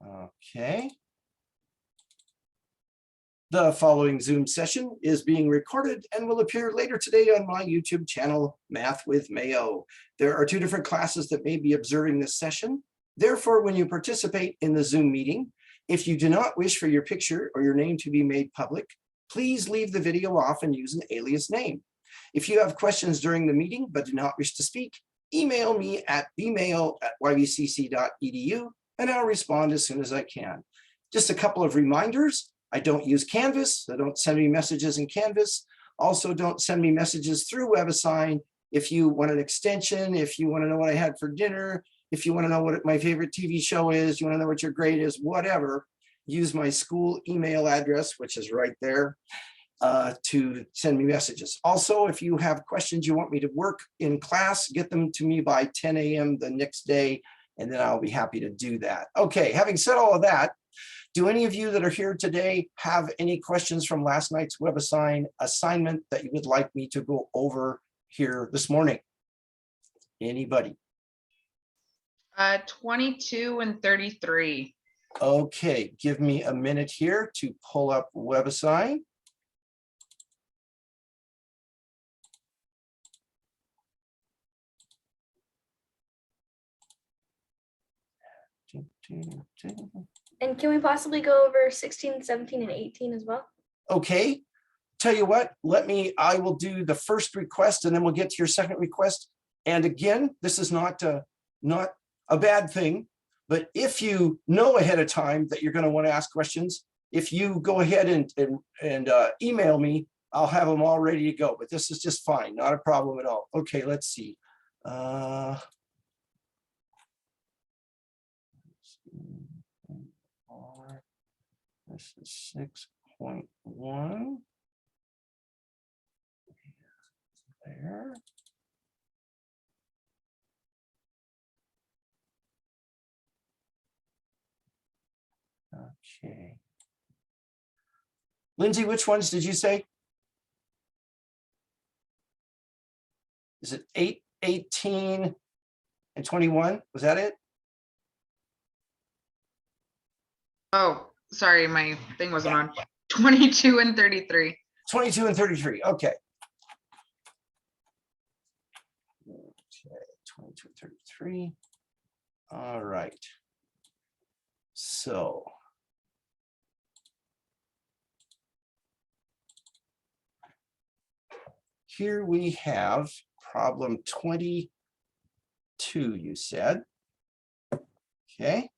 Okay. The following Zoom session is being recorded and will appear later today on my YouTube channel, Math with Mayo. There are two different classes that may be observing this session. Therefore, when you participate in the Zoom meeting, if you do not wish for your picture or your name to be made public, please leave the video off and use an alias name. If you have questions during the meeting but do not wish to speak, email me at bmail@ybcc.edu and I'll respond as soon as I can. Just a couple of reminders. I don't use Canvas, so don't send me messages in Canvas. Also, don't send me messages through WebAssign. If you want an extension, if you want to know what I had for dinner, if you want to know what my favorite TV show is, you want to know what your grade is, whatever, use my school email address, which is right there, to send me messages. Also, if you have questions you want me to work in class, get them to me by 10 a.m. the next day, and then I'll be happy to do that. Okay, having said all of that, do any of you that are here today have any questions from last night's WebAssign assignment that you would like me to go over here this morning? Anybody? 22 and 33. Okay, give me a minute here to pull up WebAssign. And can we possibly go over 16, 17, and 18 as well? Okay, tell you what, I will do the first request and then we'll get to your second request. And again, this is not a bad thing, but if you know ahead of time that you're going to want to ask questions, if you go ahead and email me, I'll have them all ready to go. But this is just fine, not a problem at all. Okay, let's see. This is 6.1. There. Okay. Lindsay, which ones did you say? Is it 8, 18, and 21? Was that it? Oh, sorry, my thing wasn't on. 22 and 33. 22 and 33. Okay. Okay, 22 and 33. All right. So here we have problem 22, you said. Okay.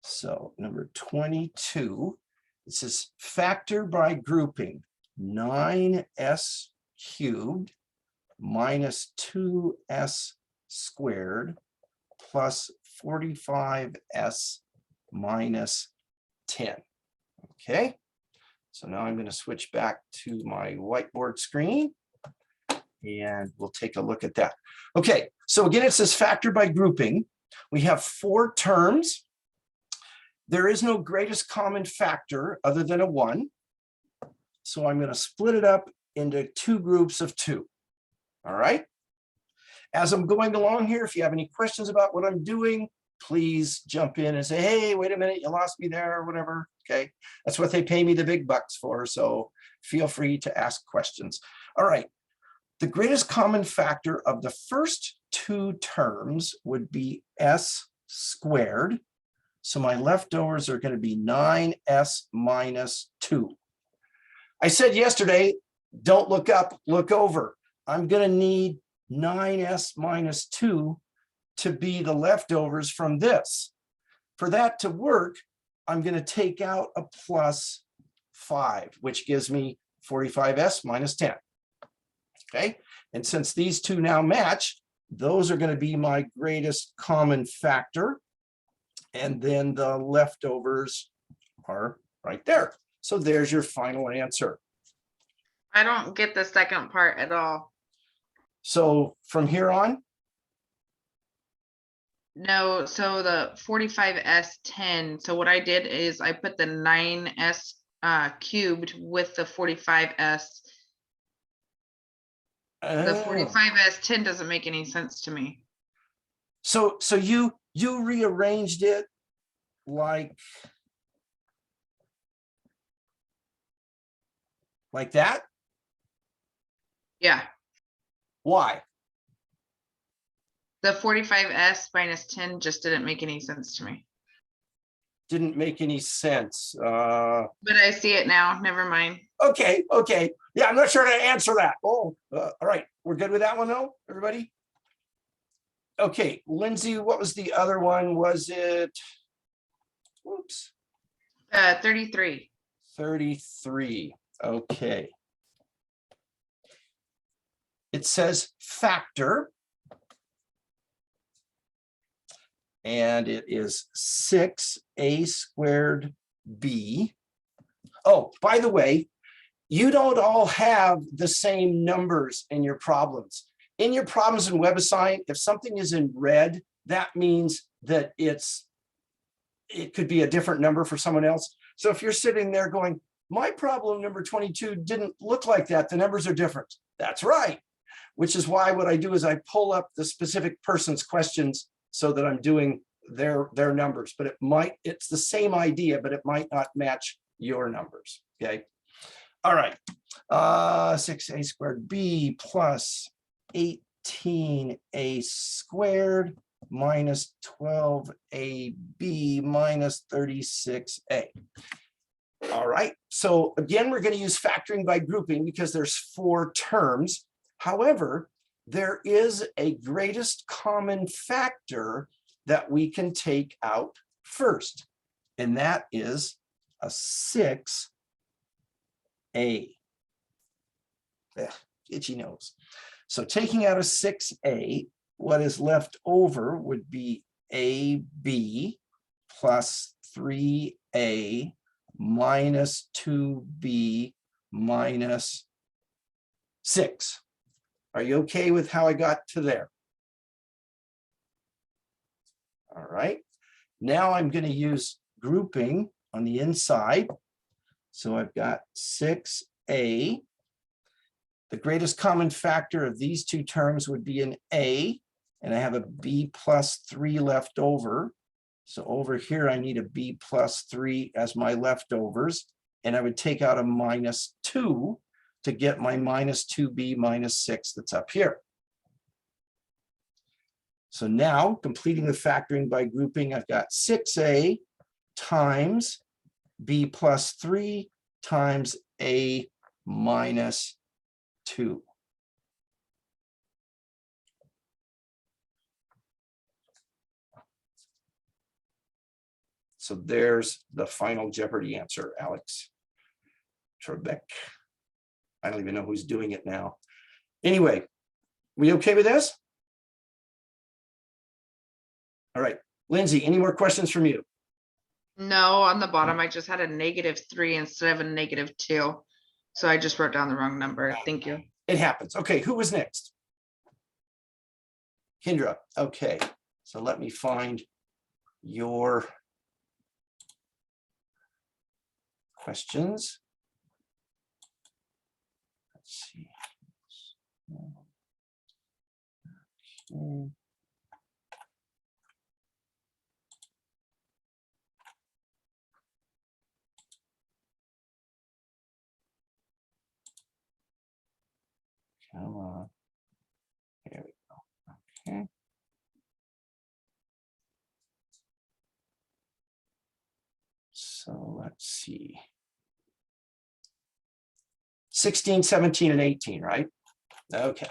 So number 22, it says factor by grouping 9s cubed minus 2s squared plus 45s minus 10. Okay, so now I'm going to switch back to my whiteboard screen and we'll take a look at that. Okay, so again, it says factor by grouping. We have 4 terms. There is no greatest common factor other than a 1. So I'm going to split it up into 2 groups of 2. All right. As I'm going along here, if you have any questions about what I'm doing, please jump in and say, hey, wait a minute, you lost me there or whatever. Okay. That's what they pay me the big bucks for. So feel free to ask questions. All right. The greatest common factor of the first 2 terms would be s squared. So my leftovers are going to be 9s minus 2. I said yesterday, don't look up, look over. I'm going to need 9s minus 2 to be the leftovers from this. For that to work, I'm going to take out a plus 5, which gives me 45s minus 10. Okay, and since these 2 now match, those are going to be my greatest common factor. And then the leftovers are right there. So there's your final answer. I don't get the second part at all. So from here on? No, so the 45s10. So what I did is I put the 9s cubed with the 45s. The 45s10 doesn't make any sense to me. So you rearranged it like that? Yeah, Why? the 45s minus 10 just didn't make any sense to me. Didn't make any sense. But I see it now. Never mind. Okay. Yeah, I'm not sure how to answer that. Oh, all right. We're good with that one though, everybody? Okay, Lindsay, what was the other one? Was it, whoops, 33. 33. Okay. It says factor. And it is 6a squared b. Oh, by the way, you don't all have the same numbers in your problems. In your problems in WebAssign, if something is in red, that means that it could be a different number for someone else. So if you're sitting there going, my problem number 22 didn't look like that, the numbers are different. That's right. Which is why what I do is I pull up the specific person's questions so that I'm doing their numbers, but it's the same idea, but it might not match your numbers. Okay. All right. 6a squared b plus 18a squared minus 12ab minus 36a. All right. So again, we're going to use factoring by grouping because there's 4 terms. However, there is a greatest common factor that we can take out first, and that is a 6a. Itchy nose. So taking out a 6a, what is left over would be ab plus 3a minus 2b minus 6. Are you okay with how I got to there? All right. Now I'm going to use grouping on the inside. So I've got 6a. The greatest common factor of these 2 terms would be an a, and I have a b plus 3 left over. So over here, I need a b plus 3 as my leftovers, and I would take out a minus 2 to get my minus 2b minus 6 that's up here. So now, completing the factoring by grouping, I've got 6a times b plus 3 times a minus 2. So there's the final Jeopardy answer, Alex Trebek. I don't even know who's doing it now. Anyway, we okay with this? All right, Lindsay, any more questions from you? No, on the bottom, I just had a -3 instead of a -2. So I just wrote down the wrong number. Thank you. It happens. Okay, who was next? Kendra. Okay, so let me find your questions. Let's see. Okay. Come on. Here we go. Okay. So let's see. 16, 17, and 18, right? Okay.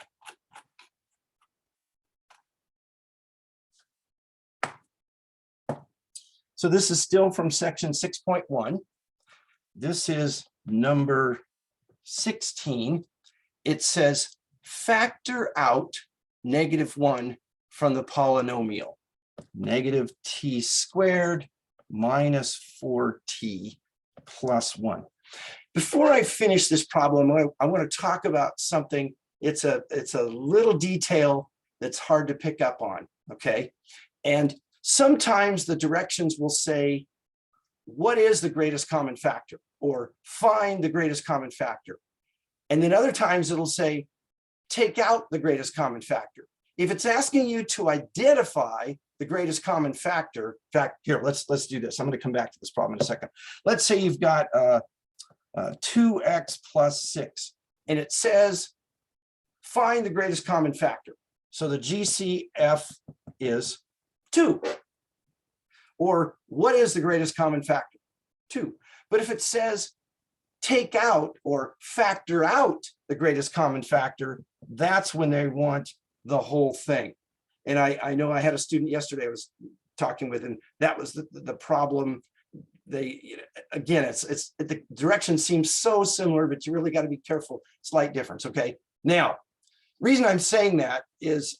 So this is still from section 6.1. This is number 16. It says factor out -1 from the polynomial. -t squared minus 4t plus 1. Before I finish this problem, I want to talk about something. It's a little detail that's hard to pick up on, okay? And sometimes the directions will say, what is the greatest common factor? Or find the greatest common factor. And then other times it'll say, take out the greatest common factor. If it's asking you to identify the greatest common factor. In fact, here, let's do this. I'm going to come back to this problem in a second. Let's say you've got 2x plus 6, and it says find the greatest common factor. So the GCF is 2. Or what is the greatest common factor? 2. But if it says take out or factor out the greatest common factor, that's when they want the whole thing. And I know I had a student yesterday I was talking with, and that was the problem. They, again, it's the direction seems so similar, but you really got to be careful. Slight difference. Okay. Now, reason I'm saying that is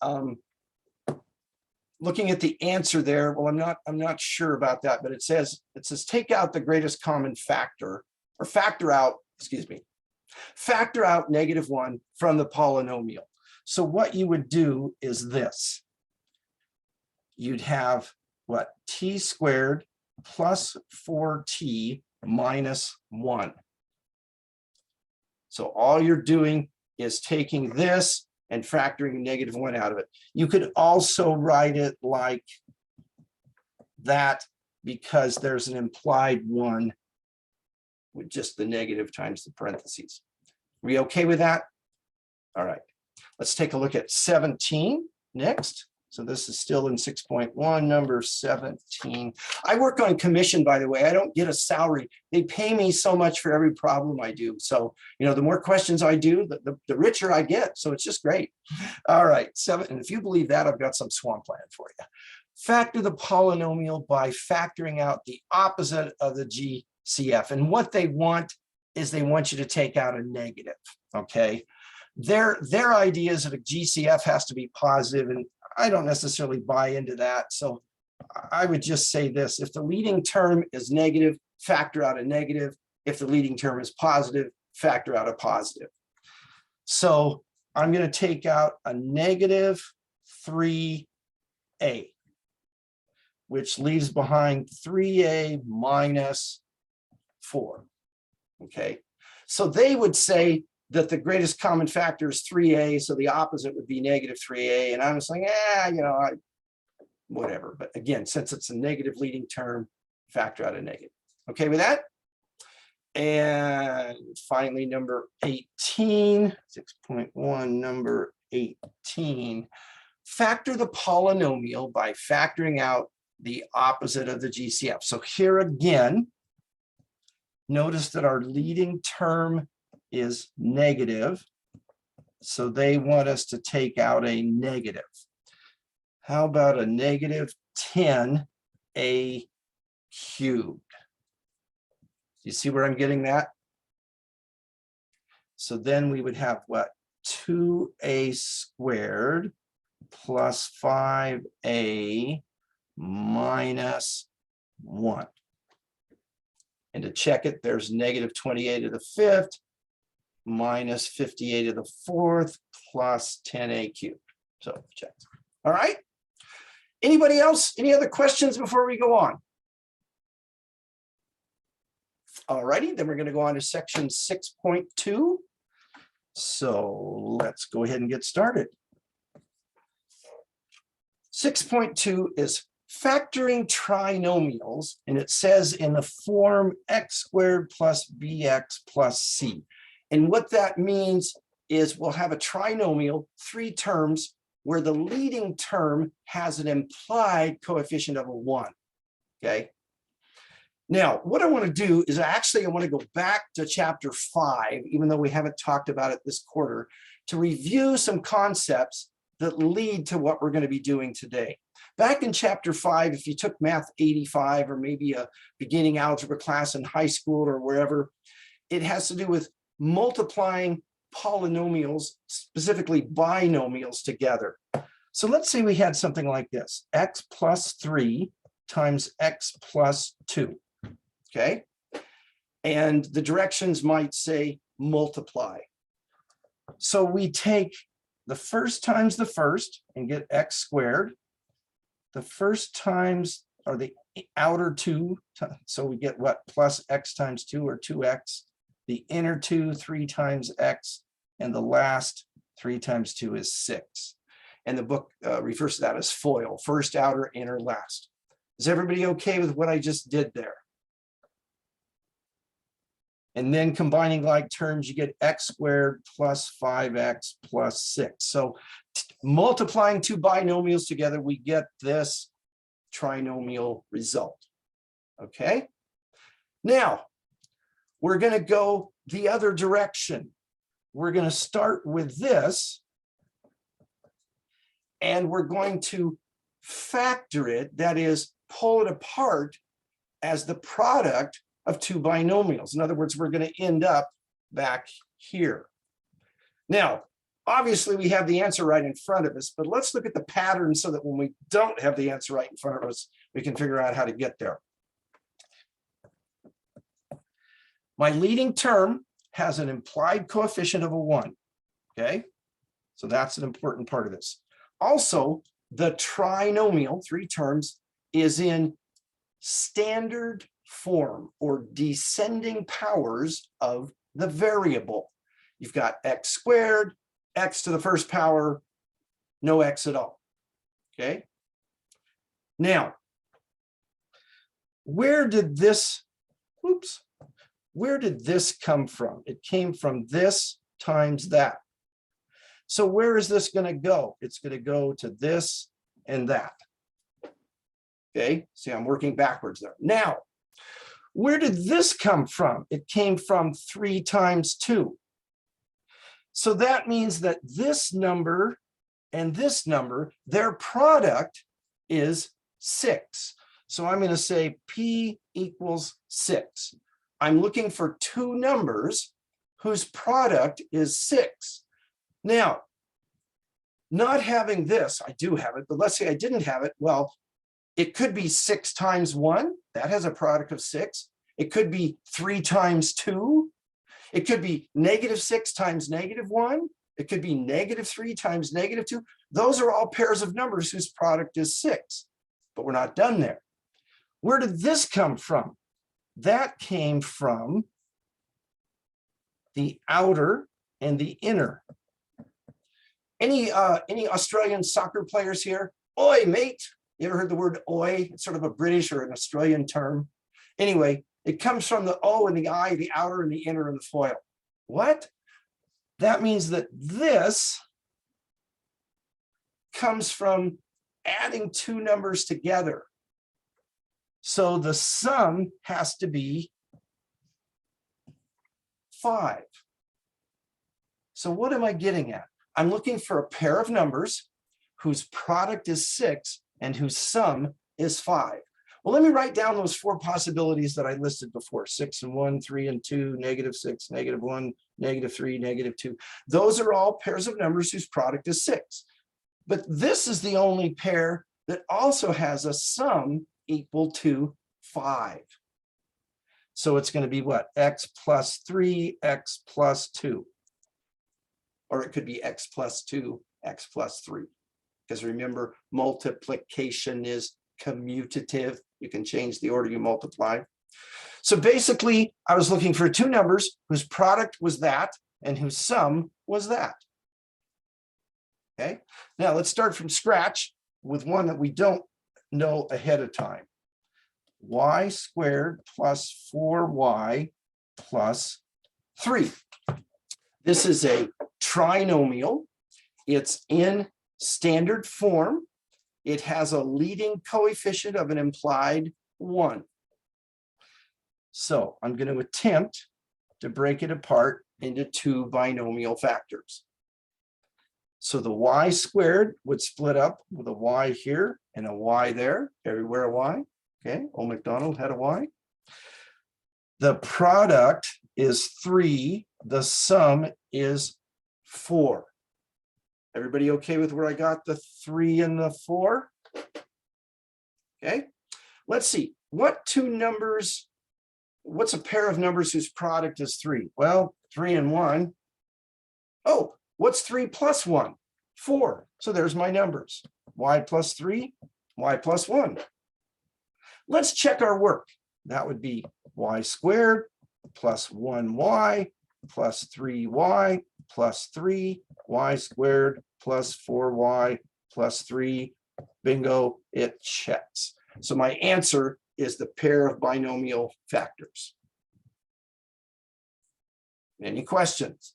looking at the answer there. Well, I'm not sure about that, but it says take out the greatest common factor, or factor out -1 from the polynomial. So what you would do is this. You'd have what? T squared plus 4t minus 1. So all you're doing is taking this and factoring -1 out of it. You could also write it like that because there's an implied 1 with just the negative times the parentheses. Are we okay with that? All right, let's take a look at 17 next. So this is still in 6.1, number 17. I work on commission, by the way. I don't get a salary. They pay me so much for every problem I do. So, you know, the more questions I do, the richer I get. So it's just great. All right, 7. And if you believe that, I've got some swampland for you. Factor the polynomial by factoring out the opposite of the GCF. And what they want is they want you to take out a negative, okay? Their idea is that a GCF has to be positive, and I don't necessarily buy into that. So I would just say this: if the leading term is negative, factor out a negative. If the leading term is positive, factor out a positive. So I'm going to take out a -3a, which leaves behind 3a minus 4. Okay, so they would say that the greatest common factor is 3a, so the opposite would be -3a. And I'm saying, you know, whatever. But again, since it's a negative leading term, factor out a negative. Okay with that? And finally, number 18, 6.1, number 18. Factor the polynomial by factoring out the opposite of the GCF. So here again, notice that our leading term is negative, so they want us to take out a negative. How about a -10a cubed? You see where I'm getting that? So then we would have what? 2a squared plus 5a minus 1. And to check it, there's -28 to the 5th minus 58 to the 4th plus 10a cubed. So check. All right. Anybody else? Any other questions before we go on? All righty, then we're going to go on to section 6.2. So let's go ahead and get started. 6.2 is factoring trinomials, and it says in the form x squared plus bx plus c. And what that means is we'll have a trinomial, 3 terms, where the leading term has an implied coefficient of a 1, okay? Now, what I want to do is I want to go back to chapter 5, even though we haven't talked about it this quarter, to review some concepts that lead to what we're going to be doing today. Back in chapter 5, if you took Math 85 or maybe a beginning algebra class in high school or wherever, it has to do with multiplying polynomials, specifically binomials, together. So let's say we had something like this: x plus 3 times x plus 2, okay? And the directions might say multiply. So we take the first times the first and get x squared. The first times are the outer 2, so we get what? Plus x times 2, or 2x. The inner 2, 3 times x, and the last 3 times 2 is 6. And the book refers to that as FOIL, first, outer, inner, last. Is everybody okay with what I just did there? And then combining like terms, you get x squared plus 5x plus 6. So multiplying two binomials together, we get this trinomial result. Okay? Now, we're going to go the other direction. We're going to start with this, and we're going to factor it, that is, pull it apart as the product of two binomials. In other words, we're going to end up back here. Now, obviously, we have the answer right in front of us, but let's look at the pattern so that when we don't have the answer right in front of us, we can figure out how to get there. My leading term has an implied coefficient of a 1, okay? So that's an important part of this. Also, the trinomial, 3 terms, is in standard form or descending powers of the variable. You've got x squared, x to the first power, no x at all, okay? Now, where did this come from? It came from this times that. So where is this going to go? It's going to go to this and that. Okay, see, I'm working backwards there. Now, where did this come from? It came from 3 times 2. So that means that this number and this number, their product is 6. So I'm going to say P equals 6. I'm looking for 2 numbers whose product is 6. Now, not having this, I do have it, but let's say I didn't have it. Well, it could be 6 times 1. That has a product of 6. It could be 3 times 2. It could be -6 times -1. It could be -3 times -2. Those are all pairs of numbers whose product is 6. But we're not done there. Where did this come from? That came from the outer and the inner. Any Australian soccer players here? Oi, mate. You ever heard the word oi? It's sort of a British or an Australian term. Anyway, it comes from the O and the I, the outer and the inner and the FOIL. What? That means that this comes from adding 2 numbers together. So the sum has to be 5. So what am I getting at? I'm looking for a pair of numbers whose product is 6 and whose sum is 5. Well, let me write down those 4 possibilities that I listed before: 6 and 1, 3 and 2, -6, -1, -3, -2. Those are all pairs of numbers whose product is 6. But this is the only pair that also has a sum equal to 5. So it's going to be what? X plus 3, X plus 2. Or it could be X plus 2, X plus 3. Because remember, multiplication is commutative. You can change the order you multiply. So basically, I was looking for 2 numbers whose product was that and whose sum was that. Okay, now let's start from scratch with one that we don't know ahead of time. Y squared plus 4y plus 3. This is a trinomial. It's in standard form. It has a leading coefficient of an implied 1. So I'm going to attempt to break it apart into 2 binomial factors. So the y squared would split up with a y here and a y there, everywhere a y. Okay, Old MacDonald had a y. The product is 3. The sum is 4. Everybody okay with where I got the 3 and the 4? Okay, let's see. What 2 numbers, what's a pair of numbers whose product is 3? Well, 3 and 1. Oh, what's 3 plus 1? 4. So there's my numbers. Y plus 3, y plus 1. Let's check our work. That would be y squared plus 1y plus 3y plus 3, y squared plus 4y plus 3. Bingo, it checks. So my answer is the pair of binomial factors. Any questions?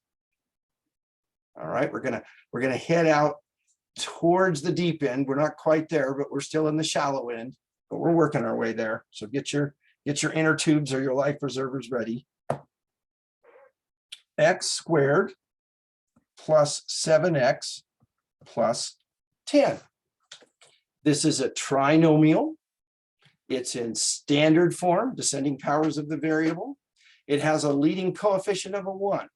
All right, we're gonna head out towards the deep end. We're not quite there, but we're still in the shallow end, but we're working our way there. So get your inner tubes or your life preservers ready. X squared plus 7x plus 10. This is a trinomial. It's in standard form, descending powers of the variable. It has a leading coefficient of a 1.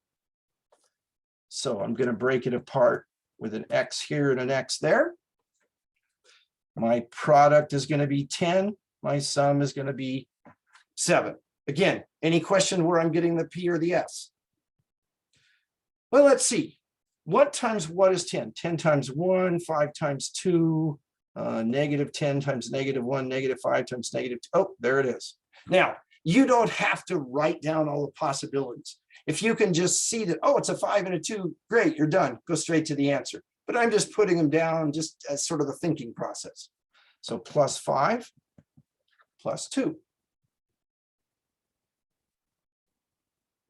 So I'm going to break it apart with an x here and an x there. My product is going to be 10. My sum is going to be 7. Again, any question where I'm getting the p or the s? Well, let's see. What times what is 10? 10 times 1, 5 times 2, negative 10 times negative 1, negative 5 times negative 2. Oh, there it is. Now, you don't have to write down all the possibilities. If you can just see that, oh, it's a 5 and a 2, great, you're done. Go straight to the answer. But I'm just putting them down just as sort of the thinking process. So plus 5, plus 2.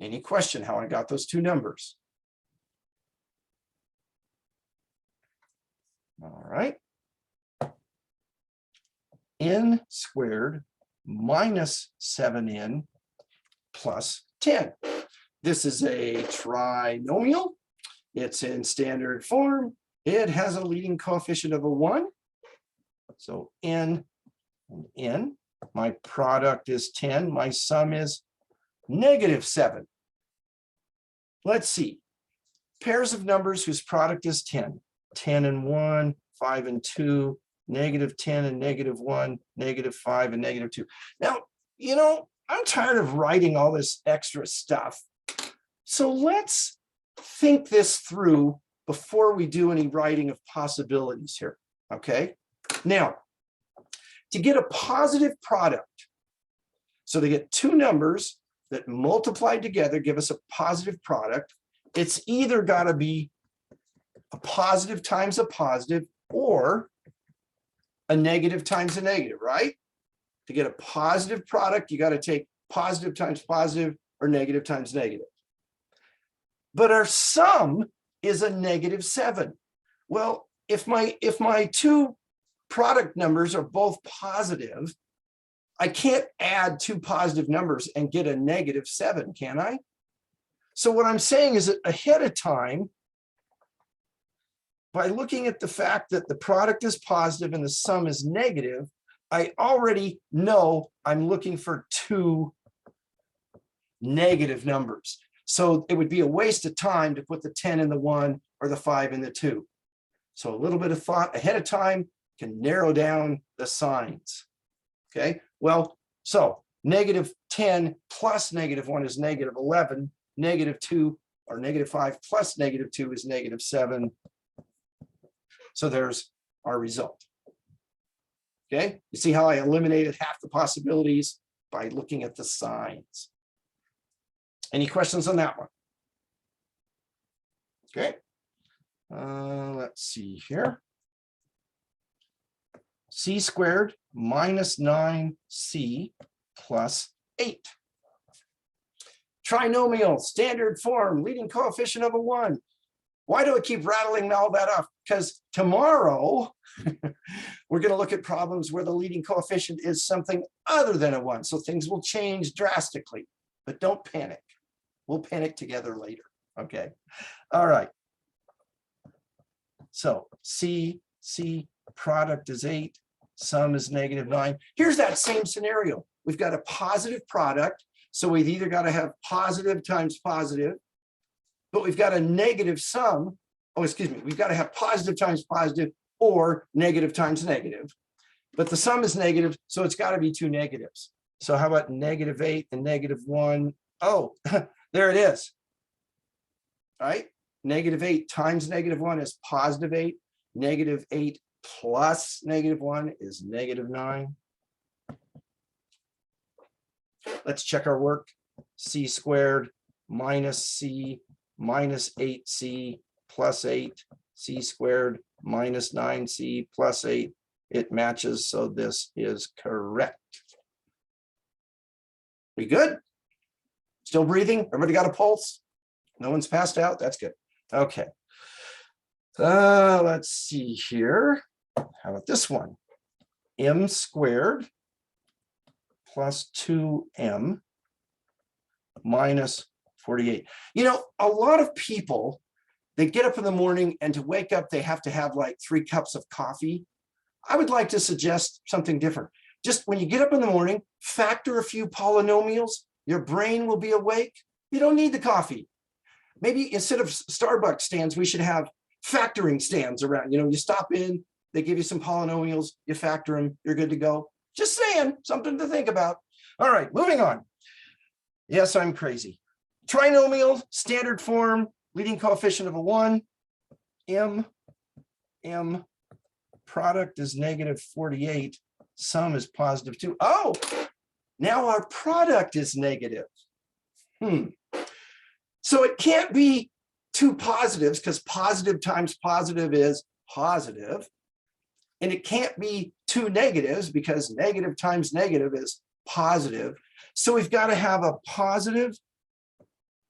Any question how I got those two numbers? All right. N squared minus 7n plus 10. This is a trinomial. It's in standard form. It has a leading coefficient of a 1. So n and n. My product is 10. My sum is negative 7. Let's see. Pairs of numbers whose product is 10. 10 and 1, 5 and 2, negative 10 and negative 1, negative 5 and negative 2. Now, you know, I'm tired of writing all this extra stuff. So let's think this through before we do any writing of possibilities here, okay? Now, to get a positive product, so to get two numbers that multiplied together give us a positive product, it's either got to be a positive times a positive or a negative times a negative, right? To get a positive product, you got to take positive times positive or negative times negative. But our sum is a negative 7. Well, if my two product numbers are both positive, I can't add two positive numbers and get a negative 7, can I? So what I'm saying is that ahead of time, by looking at the fact that the product is positive and the sum is negative, I already know I'm looking for two negative numbers. So it would be a waste of time to put the 10 in the 1 or the 5 in the 2. So a little bit of thought ahead of time can narrow down the signs. Okay, well, so negative 10 plus negative 1 is negative 11. Negative 2 or negative 5 plus negative 2 is negative 7. So there's our result. Okay, you see how I eliminated half the possibilities by looking at the signs. Any questions on that one? Okay, let's see here. C squared minus 9c plus 8. Trinomial, standard form, leading coefficient of a 1. Why do I keep rattling all that off? Because tomorrow we're going to look at problems where the leading coefficient is something other than a 1. So things will change drastically, but don't panic. We'll panic together later. Okay. All right. So C product is 8, sum is negative 9. Here's that same scenario. We've got a positive product. So we've either got to have positive times positive, but we've got a negative sum. Oh, excuse me. We've got to have positive times positive or negative times negative. But the sum is negative, so it's got to be two negatives. So how about negative 8 and negative 1? Oh, there it is. All right. Negative 8 times negative 1 is positive 8. Negative 8 plus negative 1 is negative 9. Let's check our work. C squared minus C minus 8c plus 8, c squared minus 9c plus 8. It matches, so this is correct. We good? Still breathing? Everybody got a pulse? No one's passed out? That's good. Okay. Let's see here. How about this one? M squared plus 2m minus 48. You know, a lot of people, they get up in the morning and to wake up, they have to have like 3 cups of coffee. I would like to suggest something different. Just when you get up in the morning, factor a few polynomials, your brain will be awake. You don't need the coffee. Maybe instead of Starbucks stands, we should have factoring stands around. You know, you stop in, they give you some polynomials, you factor them, you're good to go. Just saying, something to think about. All right, moving on. Yes, I'm crazy. Trinomial, standard form, leading coefficient of a 1, m, product is negative 48, sum is positive 2. Oh, now our product is negative. So it can't be 2 positives because positive times positive is positive. And it can't be 2 negatives because negative times negative is positive. So we've got to have a positive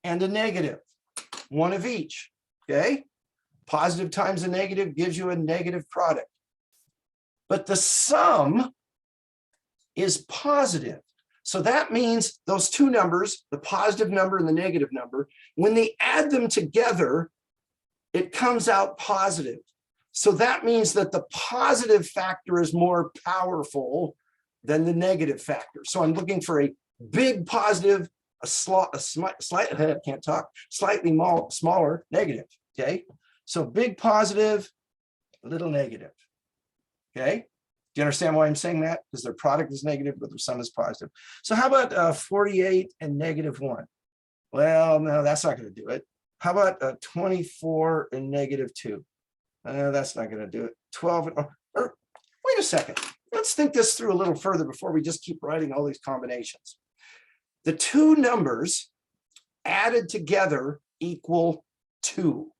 and a negative, one of each, okay? Positive times a negative gives you a negative product. But the sum is positive. So that means those 2 numbers, the positive number and the negative number, when they add them together, it comes out positive. So that means that the positive factor is more powerful than the negative factor. So I'm looking for a big positive, slightly smaller negative, okay? So big positive, little negative, okay? Do you understand why I'm saying that? Because their product is negative, but their sum is positive. So how about 48 and negative 1? Well, no, that's not going to do it. How about 24 and negative 2? That's not going to do it. 12 and, or wait a second. Let's think this through a little further before we just keep writing all these combinations. The 2 numbers added together equal 2.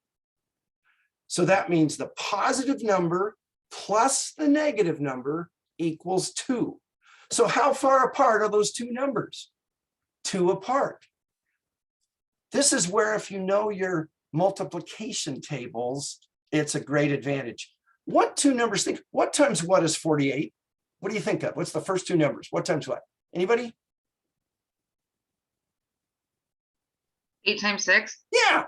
So that means the positive number plus the negative number equals 2. So how far apart are those 2 numbers? 2 apart. This is where if you know your multiplication tables, it's a great advantage. What 2 numbers think? What times what is 48? What do you think of? What's the first 2 numbers? What times what? Anybody? 8 times 6? Yeah.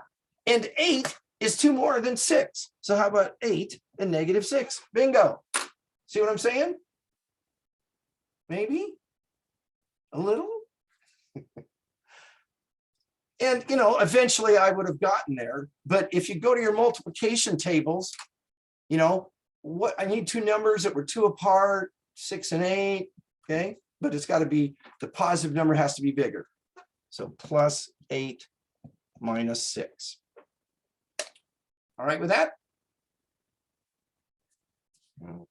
And 8 is 2 more than 6. So how about 8 and negative 6? Bingo. See what I'm saying? Maybe a little. And, you know, eventually I would have gotten there. But if you go to your multiplication tables, you know, what I need 2 numbers that were 2 apart, 6 and 8. Okay. But it's got to be, the positive number has to be bigger. So plus 8 minus 6. All right with that?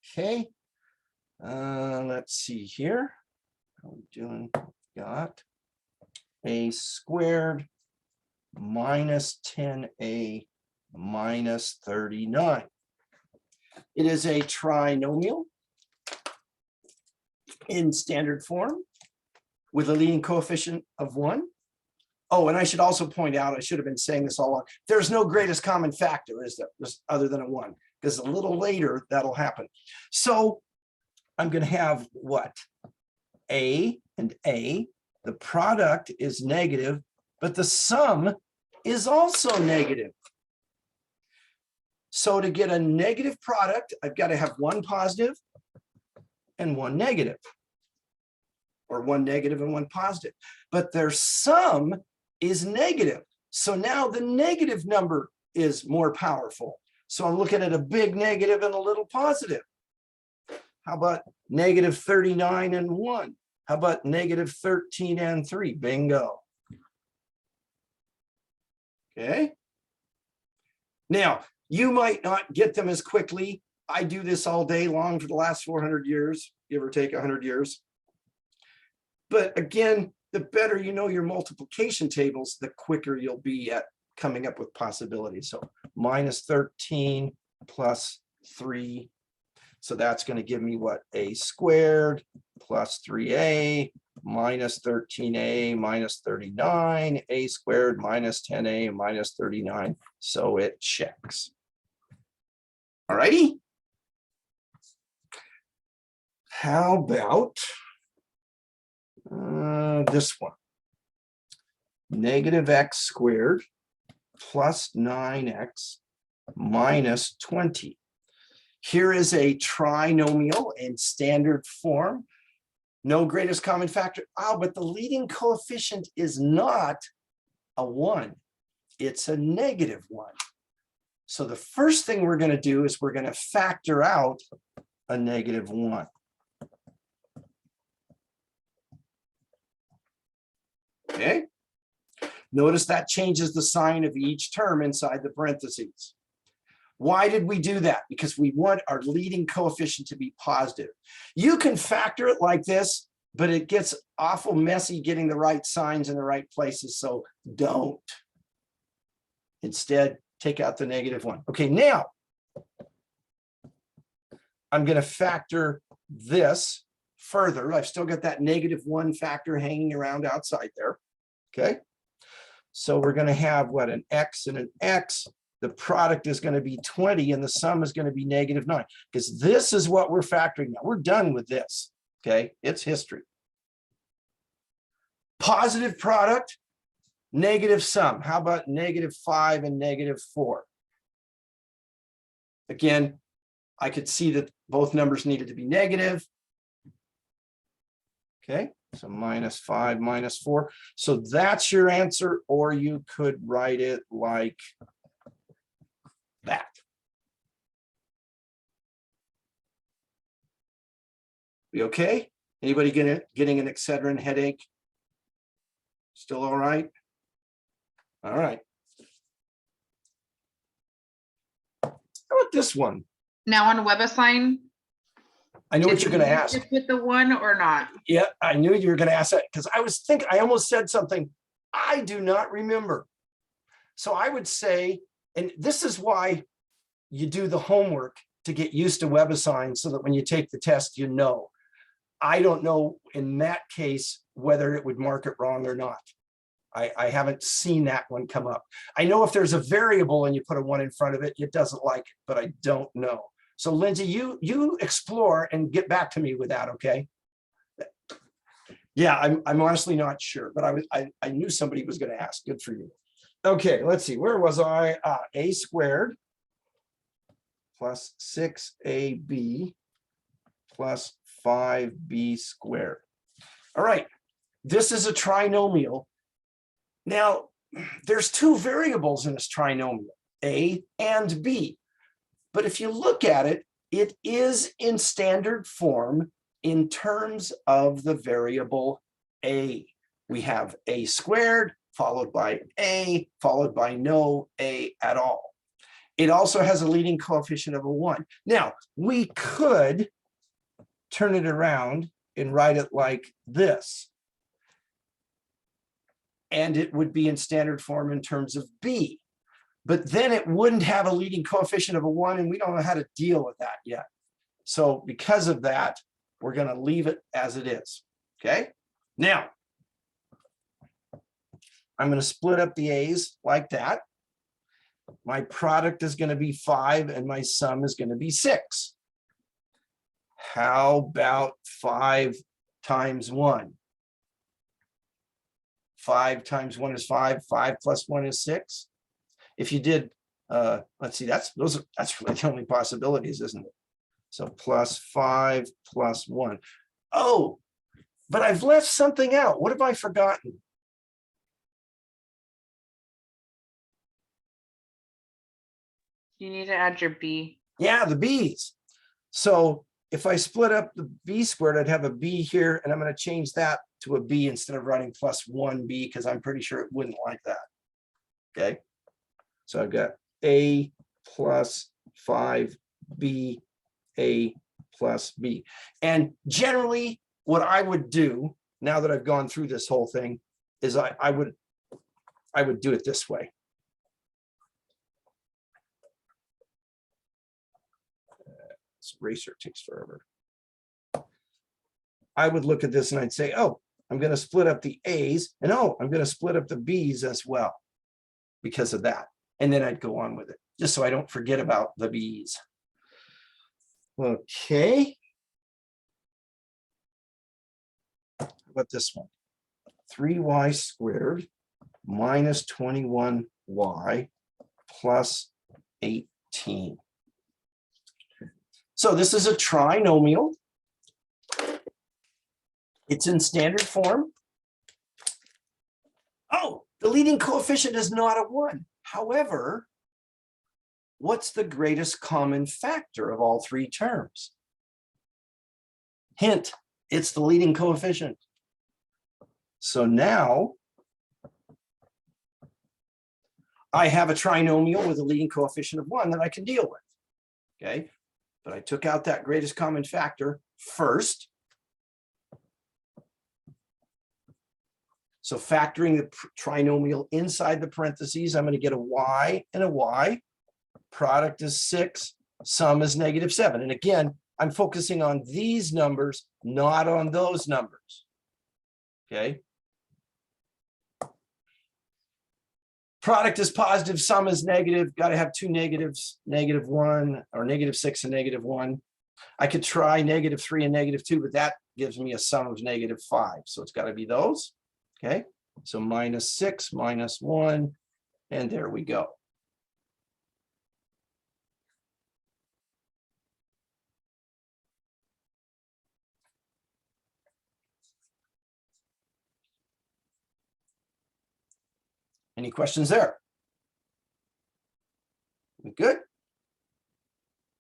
Okay. Let's see here. How are we doing? Got a squared minus 10a minus 39. It is a trinomial in standard form with a leading coefficient of 1. Oh, and I should also point out, I should have been saying this all along, there's no greatest common factor, is there, just other than a 1, because a little later that'll happen. So I'm going to have what? A and A. The product is negative, but the sum is also negative. So to get a negative product, I've got to have 1 positive and 1 negative, or 1 negative and 1 positive. But their sum is negative. So now the negative number is more powerful. So I'm looking at a big negative and a little positive. How about negative 39 and 1? How about negative 13 and 3? Bingo. Okay. Now, you might not get them as quickly. I do this all day long for the last 400 years, give or take 100 years. But again, the better you know your multiplication tables, the quicker you'll be at coming up with possibilities. So minus 13 plus 3. So that's going to give me what? A squared plus 3a minus 13a minus 39, a squared minus 10a minus 39. So it checks. All righty. How about this one? Negative x squared plus 9x minus 20. Here is a trinomial in standard form. No greatest common factor. Oh, but the leading coefficient is not a 1. It's a negative 1. So the first thing we're going to do is we're going to factor out a negative 1. Okay. Notice that changes the sign of each term inside the parentheses. Why did we do that? Because we want our leading coefficient to be positive. You can factor it like this, but it gets awful messy getting the right signs in the right places, so don't. Instead, take out the negative 1. Okay, now I'm going to factor this further. I've still got that negative 1 factor hanging around outside there. Okay, so we're going to have what? An x and an x. The product is going to be 20 and the sum is going to be negative 9, because this is what we're factoring now. We're done with this. Okay, it's history. Positive product, negative sum. How about negative 5 and negative 4? Again, I could see that both numbers needed to be negative. Okay, so minus 5, minus 4. So that's your answer, or you could write it like that. We okay? Anybody getting an Excedrin headache? Still all right? All right. How about this one? Now on WebAssign, I know what you're going to ask. With the 1 or not? Yeah, I knew you were going to ask that, because I almost said something I do not remember. So I would say, and this is why you do the homework to get used to WebAssign, so that when you take the test, you know. I don't know in that case whether it would mark it wrong or not. I haven't seen that one come up. I know if there's a variable and you put a 1 in front of it, it doesn't like it, but I don't know. So Lindsay, you explore and get back to me with that, okay? Yeah, I'm honestly not sure, but I knew somebody was going to ask. Good for you. Okay, let's see. Where was I? A squared plus 6ab plus 5b squared. All right, this is a trinomial. Now, there's 2 variables in this trinomial, a and b. But if you look at it, it is in standard form in terms of the variable a. We have a squared followed by a, followed by no a at all. It also has a leading coefficient of a 1. Now, we could turn it around and write it like this. And it would be in standard form in terms of b. But then it wouldn't have a leading coefficient of a 1, and we don't know how to deal with that yet. So because of that, we're going to leave it as it is. Okay? Now, I'm going to split up the a's like that. My product is going to be 5, and my sum is going to be 6. How about 5 times 1? 5 times 1 is 5. 5 plus 1 is 6. If you did, let's see, that's really the only possibilities, isn't it? So plus 5 plus 1. Oh, but I've left something out. What have I forgotten? You need to add your b. Yeah, the b's. So if I split up the b squared, I'd have a b here, and I'm going to change that to a b instead of writing plus 1b, because I'm pretty sure it wouldn't like that. Okay. So I've got a plus 5b, a plus b. And generally, what I would do, now that I've gone through this whole thing, is I would do it this way. this eraser takes forever. I would look at this and I'd say, oh, I'm going to split up the A's, and oh, I'm going to split up the B's as well because of that. And then I'd go on with it, just so I don't forget about the B's. Okay. How about this one? 3y squared minus 21y plus 18. So this is a trinomial. It's in standard form. Oh, the leading coefficient is not a 1. However, what's the greatest common factor of all three terms? Hint, it's the leading coefficient. So now I have a trinomial with a leading coefficient of 1 that I can deal with. Okay, but I took out that greatest common factor first. So factoring the trinomial inside the parentheses, I'm going to get a y and a y. Product is 6, sum is -7. And again, I'm focusing on these numbers, not on those numbers. Okay. Product is positive, sum is negative. Got to have two negatives, -1 or -6 and -1. I could try -3 and -2, but that gives me a sum of -5. So it's got to be those. Okay, so -6, -1, and there we go. Any questions there? We good?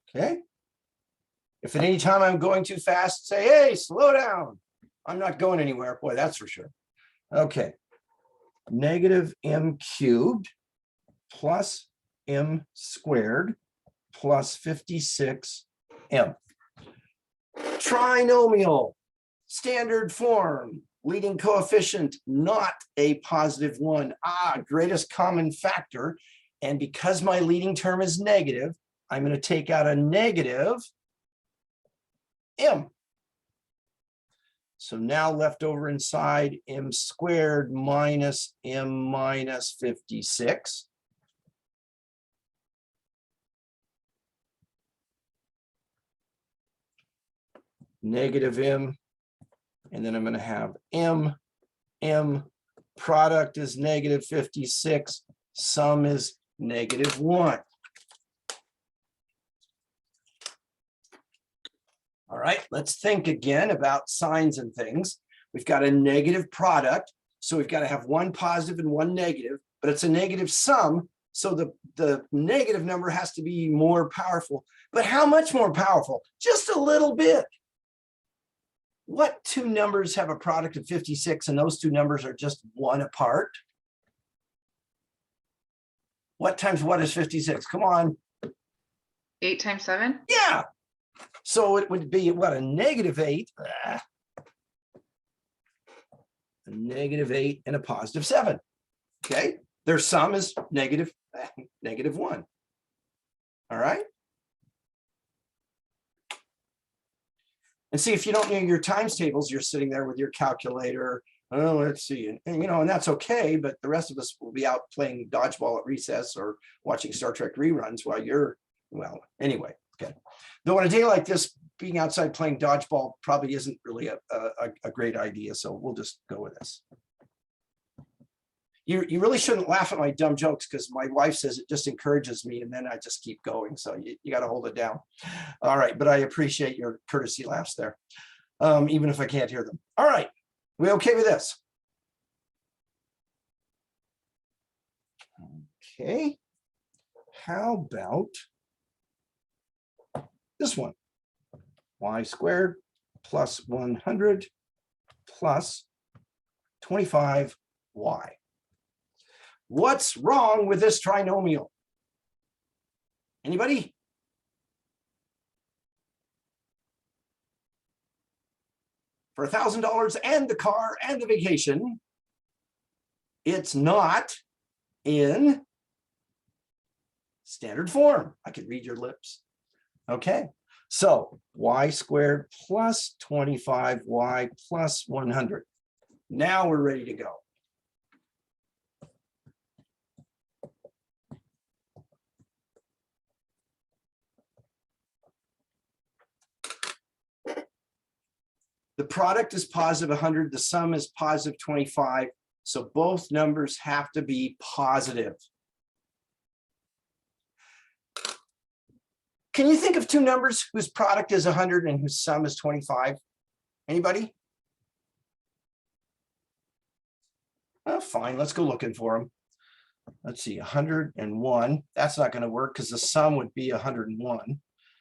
Okay. If at any time I'm going too fast, say, hey, slow down. I'm not going anywhere. Boy, that's for sure. Okay. -m cubed plus m squared plus 56m. Trinomial, standard form, leading coefficient, not a +1. Greatest common factor. And because my leading term is negative, I'm going to take out a negative m. So now left over inside m squared minus m minus 56. Negative m. And then I'm going to have m. Product is -56. Sum is -1. All right, let's think again about signs and things. We've got a negative product, so we've got to have one positive and one negative, but it's a negative sum, so the negative number has to be more powerful. But how much more powerful? Just a little bit. What two numbers have a product of 56 and those two numbers are just 1 apart? What times what is 56? Come on. 8 times 7? Yeah. So it would be what, a -8, a -8 and a +7. Okay, their sum is -1. All right. And see, if you don't know your times tables, you're sitting there with your calculator. Oh, let's see, and you know, and that's okay. But the rest of us will be out playing dodgeball at recess or watching Star Trek reruns while you're, well, anyway. Okay. Though on a day like this, being outside playing dodgeball probably isn't really a great idea. So we'll just go with this. You really shouldn't laugh at my dumb jokes because my wife says it just encourages me and then I just keep going. So you got to hold it down. All right. But I appreciate your courtesy laughs there, even if I can't hear them. All right. We okay with this? Okay. How about this one? Y squared plus 100 plus 25y. What's wrong with this trinomial? Anybody? For $1,000 and the car and the vacation, it's not in standard form. I could read your lips. Okay, So y squared plus 25y plus 100. Now we're ready to go. The product is positive 100, the sum is positive 25, so both numbers have to be positive. Can you think of two numbers whose product is 100 and whose sum is 25? Anybody? Oh, fine, let's go looking for them. Let's see, 101. That's not going to work because the sum would be 101.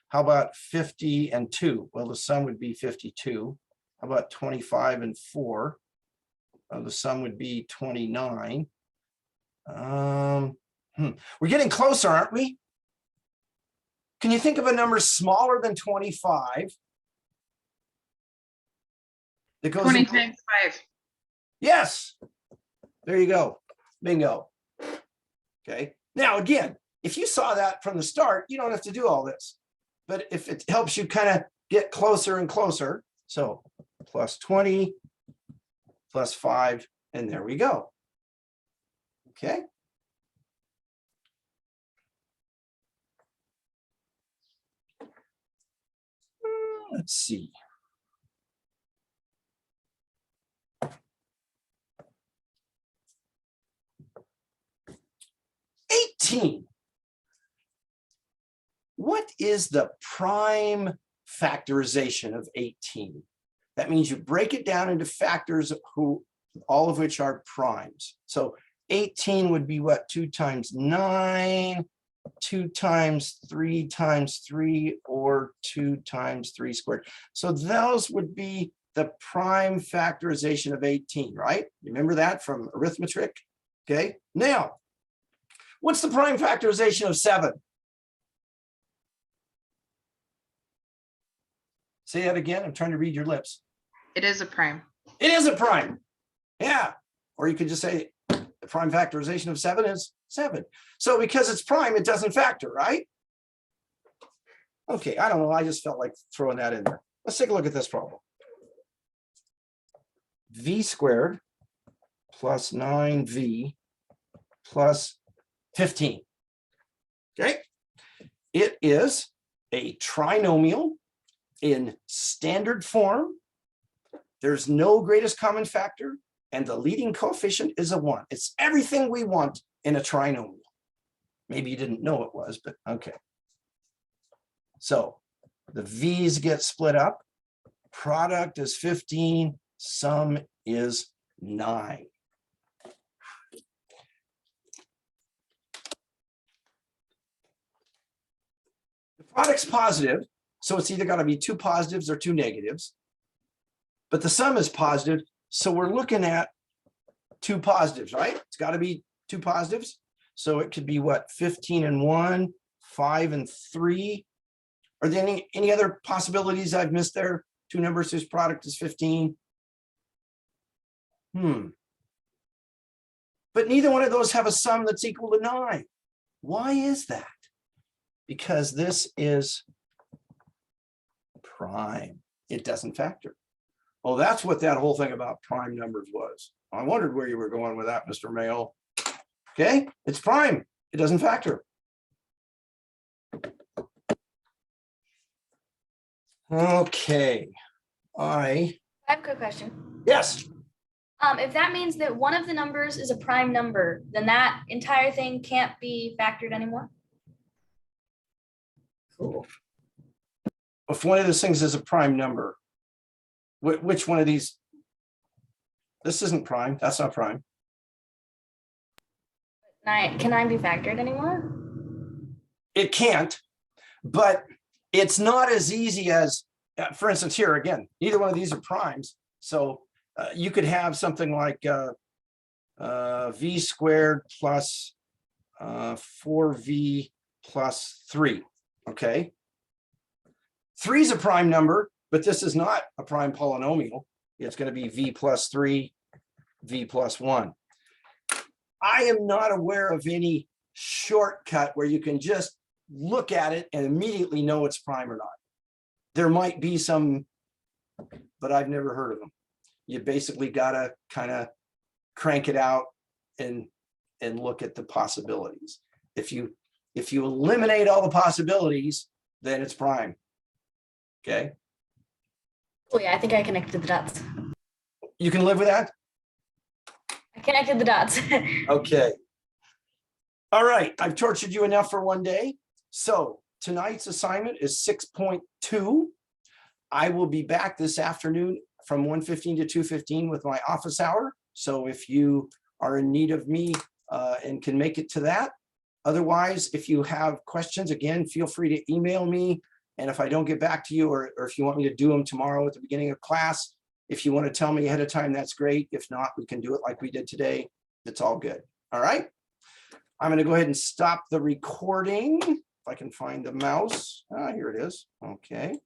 How about 50 and 2? Well, the sum would be 52. How about 25 and 4? The sum would be 29. We're getting closer, aren't we? Can you think of a number smaller than 25? That goes 20 in... times 5. Yes. There you go. Bingo. Okay. Now, again, if you saw that from the start, you don't have to do all this. But if it helps you kind of get closer and closer, so plus 20, plus 5, and there we go. Okay. Let's see. What is the prime factorization of 18? That means you break it down into factors all of which are primes. So 18 would be what? 2 times 9, 2 times 3 times 3, or 2 times 3 squared. So those would be the prime factorization of 18, right? Remember that from arithmetic? Okay. Now, what's the prime factorization of 7? Say that again. I'm trying to read your lips. It is a prime. It is a prime. Yeah. Or you could just say the prime factorization of 7 is 7. So because it's prime, it doesn't factor, right? Okay, I don't know. I just felt like throwing that in there. Let's take a look at this problem. V squared plus 9v plus 15. Okay. It is a trinomial in standard form. There's no greatest common factor, and the leading coefficient is a 1. It's everything we want in a trinomial. Maybe you didn't know it was, but okay. So the v's get split up. Product is 15. Sum is 9. The product's positive, so it's either got to be 2 positives or 2 negatives. But the sum is positive, so we're looking at 2 positives, right? It's got to be 2 positives. So it could be what? 15 and 1, 5 and 3. Are there any other possibilities I've missed there? 2 numbers whose product is 15. But neither one of those have a sum that's equal to 9. Why is that? Because this is prime. It doesn't factor. Oh, that's what that whole thing about prime numbers was. I wondered where you were going with that, Mr. Mayo. Okay, it's prime. It doesn't factor. Okay. I have a quick question. Yes. If that means that one of the numbers is a prime number, then that entire thing can't be factored anymore? Cool. If one of those things is a prime number, which one of these? This isn't prime. That's not prime. Can 9 be factored anymore? It can't, but it's not as easy as, for instance, here again, neither one of these are primes. So you could have something like v squared plus 4v plus 3. Okay. 3 is a prime number, but this is not a prime polynomial. It's going to be v plus 3, v plus 1. I am not aware of any shortcut where you can just look at it and immediately know it's prime or not. There might be some, but I've never heard of them. You basically gotta kind of crank it out and look at the possibilities. If you eliminate all the possibilities, then it's prime. Okay. Oh yeah, I think I connected the dots. You can live with that? I connected the dots. Okay. All right, I've tortured you enough for one day. So tonight's assignment is 6.2. I will be back this afternoon from 1:15 to 2:15 with my office hour. So if you are in need of me and can make it to that. Otherwise, if you have questions, again, feel free to email me. And if I don't get back to you, or if you want me to do them tomorrow at the beginning of class, if you want to tell me ahead of time, that's great. If not, we can do it like we did today. It's all good. All right. I'm going to go ahead and stop the recording. If I can find the mouse. Here it is. Okay.